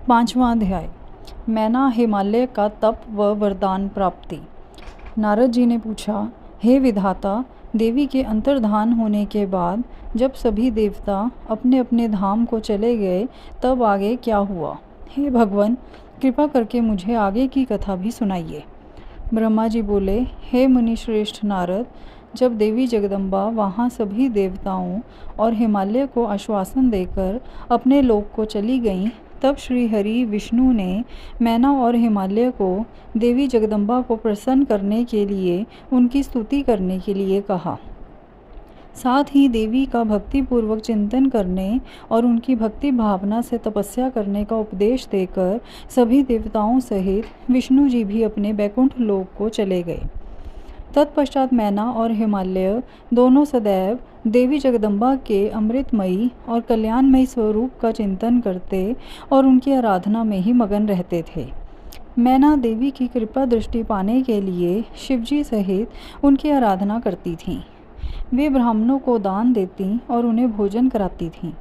पांचवा अध्याय। मैना हिमालय का तप व वरदान प्राप्ति। नारद जी ने पूछा, हे विधाता, देवी के अंतर्धान होने के बाद जब सभी देवता अपने अपने धाम को चले गए तब आगे क्या हुआ? हे भगवान, कृपा करके मुझे आगे की कथा भी सुनाइए। ब्रह्मा जी बोले, हे मुनि श्रेष्ठ नारद, जब देवी जगदम्बा वहाँ सभी देवताओं और हिमालय को आश्वासन देकर अपने लोक को चली गईं, तब श्री हरि विष्णु ने मैना और हिमालय को देवी जगदम्बा को प्रसन्न करने के लिए उनकी स्तुति करने के लिए कहा। साथ ही देवी का भक्तिपूर्वक चिंतन करने और उनकी भक्ति भावना से तपस्या करने का उपदेश देकर सभी देवताओं सहित विष्णु जी भी अपने बैकुंठ लोक को चले गए। तत्पश्चात मैना और हिमालय दोनों सदैव देवी जगदम्बा के अमृतमयी और कल्याणमयी स्वरूप का चिंतन करते और उनकी आराधना में ही मगन रहते थे। मैना देवी की कृपा दृष्टि पाने के लिए शिवजी सहित उनकी आराधना करती थीं। वे ब्राह्मणों को दान देती और उन्हें भोजन कराती थीं।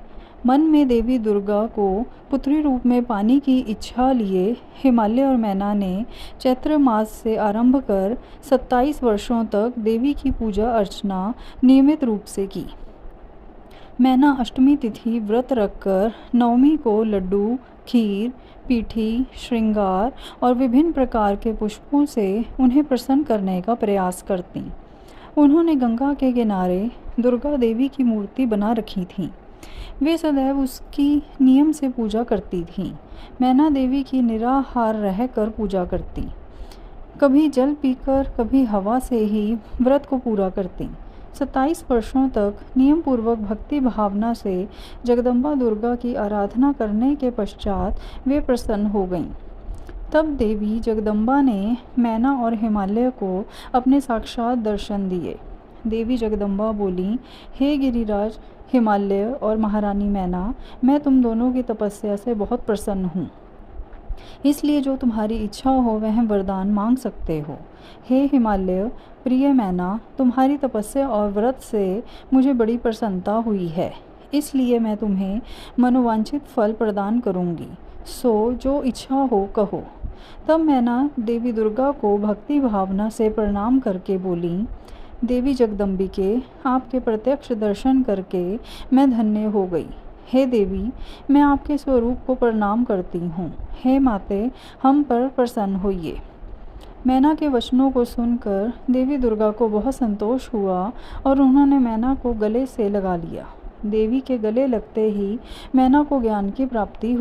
मन में देवी दुर्गा को पुत्री रूप में पाने की इच्छा लिए हिमालय और मैना ने चैत्र मास से आरंभ कर 27 वर्षों तक देवी की पूजा अर्चना नियमित रूप से की। मैना अष्टमी तिथि व्रत रखकर नवमी को लड्डू, खीर, पीठी, श्रृंगार और विभिन्न प्रकार के पुष्पों से उन्हें प्रसन्न करने का प्रयास करती। उन्होंने गंगा के किनारे दुर्गा देवी की मूर्ति बना रखी थी। वे सदैव उसकी नियम से पूजा करती थीं। मैना देवी की निराहार रहकर पूजा करती, कभी जल पीकर कभी हवा से ही व्रत को पूरा करती। 27 वर्षों तक नियम पूर्वक भक्ति भावना से जगदम्बा दुर्गा की आराधना करने के पश्चात वे प्रसन्न हो गईं। तब देवी जगदम्बा ने मैना और हिमालय को अपने साक्षात दर्शन दिए। देवी जगदम्बा बोली, हे गिरिराज हिमालय और महारानी मैना, मैं तुम दोनों की तपस्या से बहुत प्रसन्न हूँ, इसलिए जो तुम्हारी इच्छा हो वह वरदान मांग सकते हो। हे हिमालय प्रिय मैना, तुम्हारी तपस्या और व्रत से मुझे बड़ी प्रसन्नता हुई है, इसलिए मैं तुम्हें मनोवांछित फल प्रदान करूँगी। सो जो इच्छा हो कहो। तब मैना देवी दुर्गा को भक्ति भावना से प्रणाम करके बोली, देवी जगदम्बिके, आपके प्रत्यक्ष दर्शन करके मैं धन्य हो गई। हे देवी, मैं आपके स्वरूप को प्रणाम करती हूँ। हे माते, हम पर प्रसन्न होइए। मैना के वचनों को सुनकर देवी दुर्गा को बहुत संतोष हुआ और उन्होंने मैना को गले से लगा लिया। देवी के गले लगते ही मैना को ज्ञान की प्राप्ति हुई।